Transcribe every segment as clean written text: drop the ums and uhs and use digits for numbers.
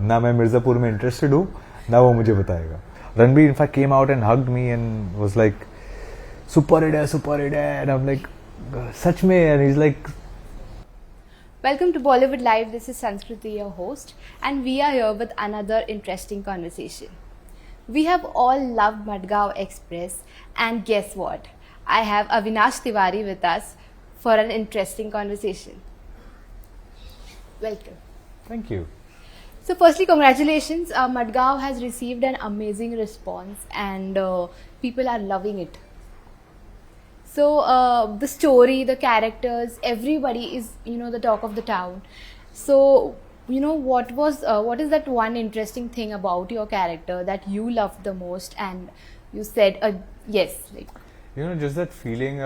ना मैं मिर्ज़ापुर में interested हूँ ना वो मुझे बताएगा. Ranbir in fact came out and hugged me and was like, super hit hai, and I'm like, sach mein, and he's like. Welcome to Bollywood Live. This is Sanskriti, your host, and we are here with another interesting conversation. We have all loved Madgaon Express, and guess what? I have Avinash Tiwary with us for an interesting conversation. Welcome. Thank you. So firstly, congratulations. Madgaon has received an amazing response and people are loving it. So the story, the characters, everybody is, the talk of the town. So, what is that one interesting thing about your character that you loved the most and you said yes? Like, just that feeling.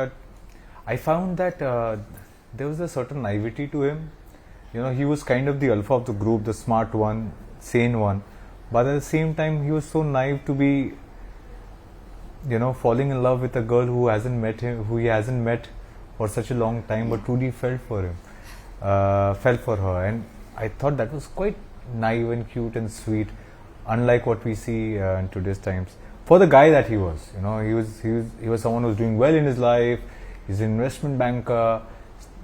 I found that there was a certain naivety to him. He was kind of the alpha of the group, the smart one, sane one. But at the same time, he was so naive to be, falling in love with a girl who he hasn't met for such a long time, but truly felt for her. And I thought that was quite naive and cute and sweet, unlike what we see in today's times. For the guy that he was, he was someone who was doing well in his life. He's an investment banker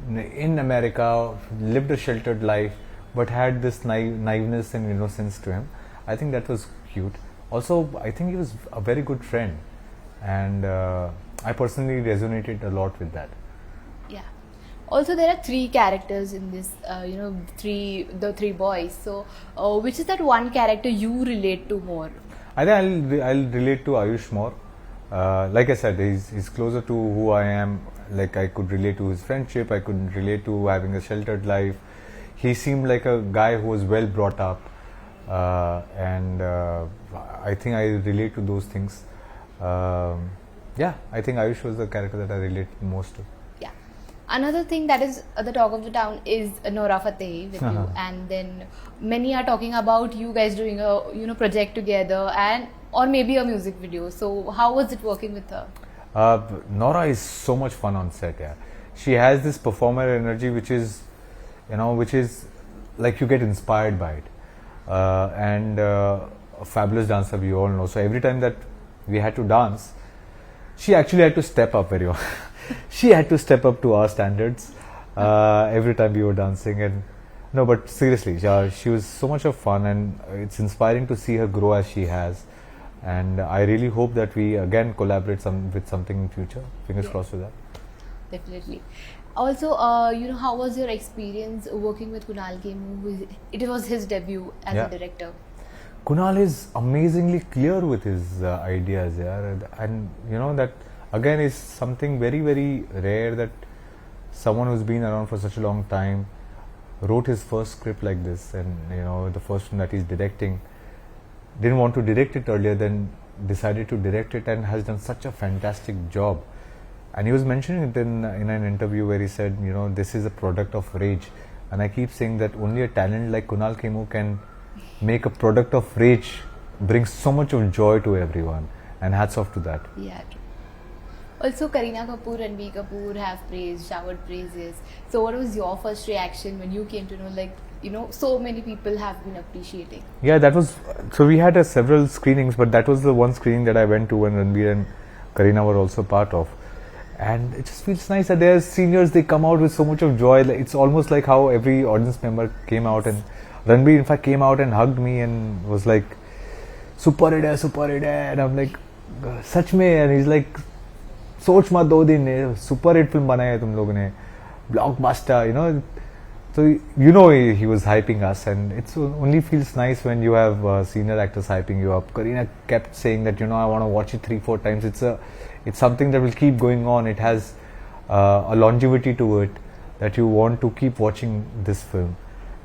in America, lived a sheltered life, but had this naiveness and innocence to him. I think that was cute. Also, I think he was a very good friend, and I personally resonated a lot with that. Yeah. Also, there are three characters in this, the three boys. So, which is that one character you relate to more? I think I'll relate to Ayush more. Like I said, he's closer to who I am. Like, I could relate to his friendship, I could relate to having a sheltered life. He seemed like a guy who was well brought up, and I think I relate to those things. I think Ayush was the character that I relate most to. Yeah. Another thing that is the talk of the town is Nora Fatehi with you, and then many are talking about you guys doing a project together or maybe a music video. So how was it working with her? Nora is so much fun on set. Yeah, she has this performer energy, which is like you get inspired by it, and a fabulous dancer, we all know. So every time that we had to dance, she actually had to step up very well. She had to step up to our standards every time we were dancing. And no, but seriously, she was so much of fun, and it's inspiring to see her grow as she has. And I really hope that we again collaborate with something in future. Fingers crossed with that. Definitely. Also, how was your experience working with Kunal Kemmu? It was his debut as a director. Kunal is amazingly clear with his ideas, and that again is something very, very rare, that someone who's been around for such a long time wrote his first script like this, and the first one that he's directing. Didn't want to direct it earlier, then decided to direct it, and has done such a fantastic job. And he was mentioning it in an interview where he said, this is a product of rage. And I keep saying that only a talent like Kunal Kemmu can make a product of rage, brings so much of joy to everyone. And hats off to that. Yeah. Also, Kareena Kapoor and Ranbir Kapoor have showered praises. So what was your first reaction when you came to know, so many people have been appreciating? Yeah, so we had several screenings, but that was the one screening that I went to when Ranbir and Kareena were also part of. And it just feels nice that they're seniors, they come out with so much of joy. It's almost like how every audience member came out, and Ranbir in fact came out and hugged me and was like, super hit hai, and I'm like, sach mein, and he's like, soch mat 2 din, super hit film banaya hai tum logon ne, blockbuster, So he was hyping us, and it only feels nice when you have senior actors hyping you up. Kareena kept saying that I want to watch it 3-4 times. It's something that will keep going on. It has a longevity to it, that you want to keep watching this film,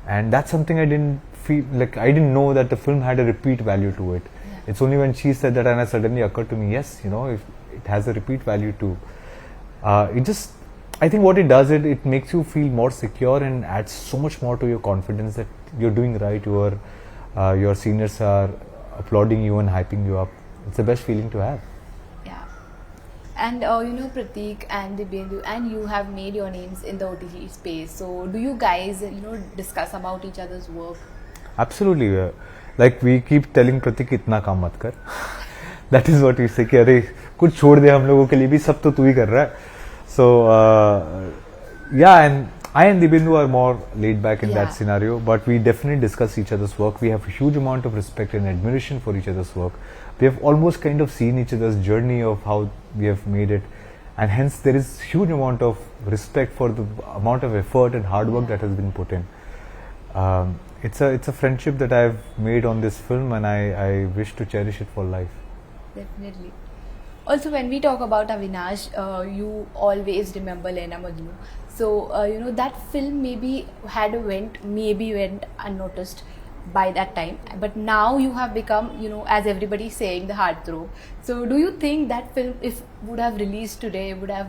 and that's something I didn't feel like. I didn't know that the film had a repeat value to it. Yeah. It's only when she said that, and it suddenly occurred to me, yes, if it has a repeat value too. I think what it does, it makes you feel more secure and adds so much more to your confidence that you're doing right. Your seniors are applauding you and hyping you up. It's the best feeling to have. Yeah. And Pratik and Divyenndu and you have made your names in the OTT space. So do you guys discuss about each other's work? Absolutely. Like we keep telling Pratik इतना काम मत कर. That is what we say कि अरे कुछ छोड़ दे हम लोगों के लिए भी सब तो तू ही कर रहा है. So yeah, and I and Divyenndu are more laid back in that scenario, but we definitely discuss each other's work. We have a huge amount of respect and admiration for each other's work. We have almost kind of seen each other's journey of how we have made it, and hence there is huge amount of respect for the amount of effort and hard work that has been put in. It's a friendship that I have made on this film, and I wish to cherish it for life. Definitely. Also, when we talk about Avinash, you always remember Laila Majnu. So that film maybe went unnoticed by that time, but now you have become, as everybody is saying, the heartthrob. So do you think that film, if would have released today, would have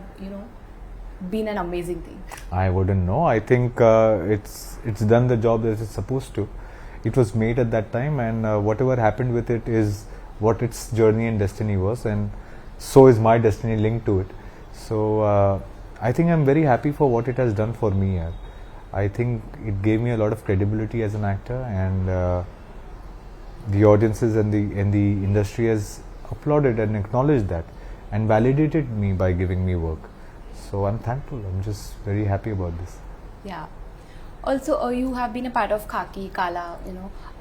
been an amazing thing? I wouldn't know. I think it's done the job that it's supposed to. It was made at that time, and whatever happened with it is what its journey and destiny was, and so is my destiny linked to it. So I think I'm very happy for what it has done for me. I think it gave me a lot of credibility as an actor, and the audiences and the industry has applauded and acknowledged that and validated me by giving me work. So I'm thankful. I'm just very happy about this. Yeah. Also, you have been a part of Khaki, Kala,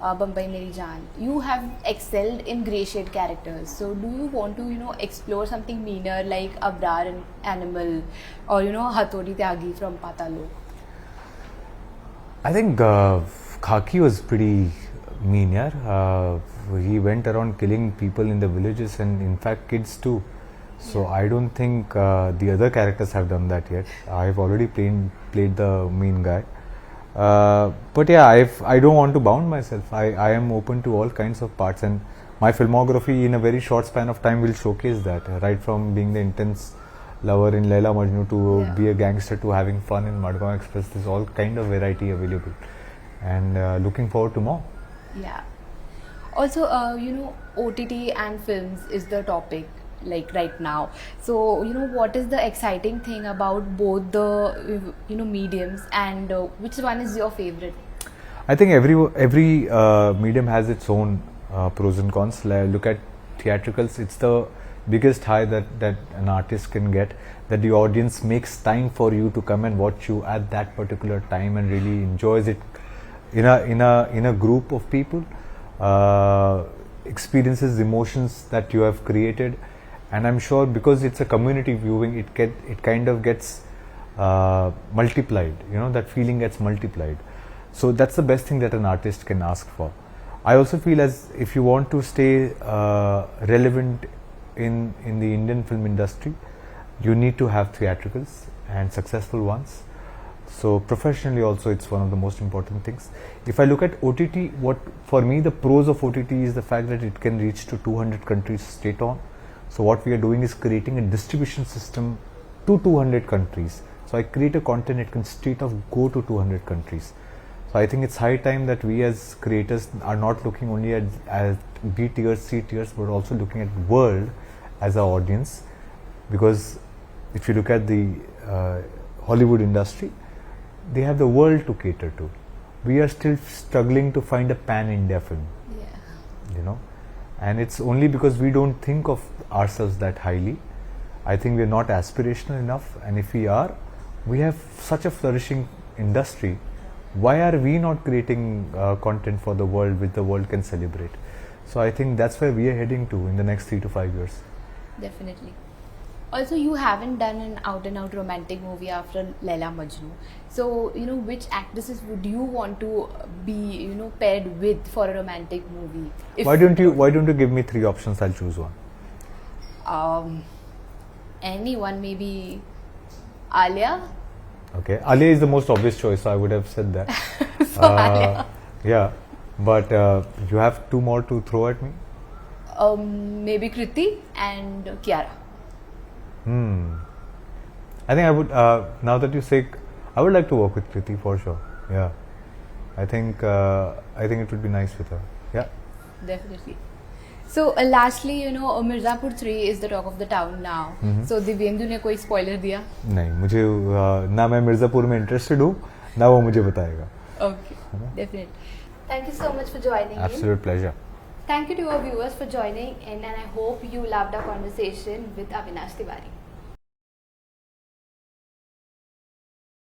Bombay Meri Jaan. You have excelled in grey shade characters. So, do you want to, explore something meaner like Abrar and Animal, or Hathodi Tyagi from Patalo? I think Khaki was pretty mean, yeah. He went around killing people in the villages, and in fact kids too. So I don't think the other characters have done that yet. I've already played the mean guy. But yeah, I don't want to bound myself. I am open to all kinds of parts, and my filmography in a very short span of time will showcase that. Right from being the intense lover in Laila Majnu to be a gangster to having fun in Madgaon Express, there's all kind of variety available, and looking forward to more. Yeah. Also, OTT and films is the topic like right now. So what is the exciting thing about both the mediums, and which one is your favorite? I think every medium has its own pros and cons. Look at theatricals, it's the biggest high that an artist can get, that the audience makes time for you to come and watch you at that particular time and really enjoys it in a group of people, experiences emotions that you have created. And I'm sure because it's a community viewing, it kind of gets multiplied. That feeling gets multiplied. So that's the best thing that an artist can ask for. I also feel as if you want to stay relevant in the Indian film industry, you need to have theatricals and successful ones. So professionally also, it's one of the most important things. If I look at OTT, what for me the pros of OTT is the fact that it can reach to 200 countries straight on. So what we are doing is creating a distribution system to 200 countries. So I create a content, it can straight off go to 200 countries. So I think it's high time that we as creators are not looking only at B tiers, C tiers, but also looking at world as our audience. Because if you look at the Hollywood industry, they have the world to cater to. We are still struggling to find a pan-India film. Yeah. And it's only because we don't think of ourselves that highly. I think we're not aspirational enough, and if we are, we have such a flourishing industry. Why are we not creating content for the world which the world can celebrate? So I think that's where we are heading to in the next 3 to 5 years. Definitely. Also, you haven't done an out-and-out romantic movie after Laila Majnu. So, which actresses would you want to be, paired with for a romantic movie? Why don't you give me 3 options? I'll choose one. Anyone, maybe Alia. Okay, Alia is the most obvious choice, so I would have said that. So Alia. Yeah, but you have 2 more to throw at me. Maybe Kriti and Kiara. I think I would, now that you say, I would like to work with Kriti for sure. Yeah, I think it would be nice with her. Yeah, definitely. So lastly, Mirzapur 3 is the talk of the town now. So Divyenndu ने कोई spoiler दिया? नहीं, मुझे ना मैं मिर्ज़ापुर में interested हूँ, ना वो मुझे बताएगा. Okay, definitely. Thank you so much for joining in. Absolute pleasure. Thank you to our viewers for joining in, and I hope you loved our conversation with Avinash Tiwary.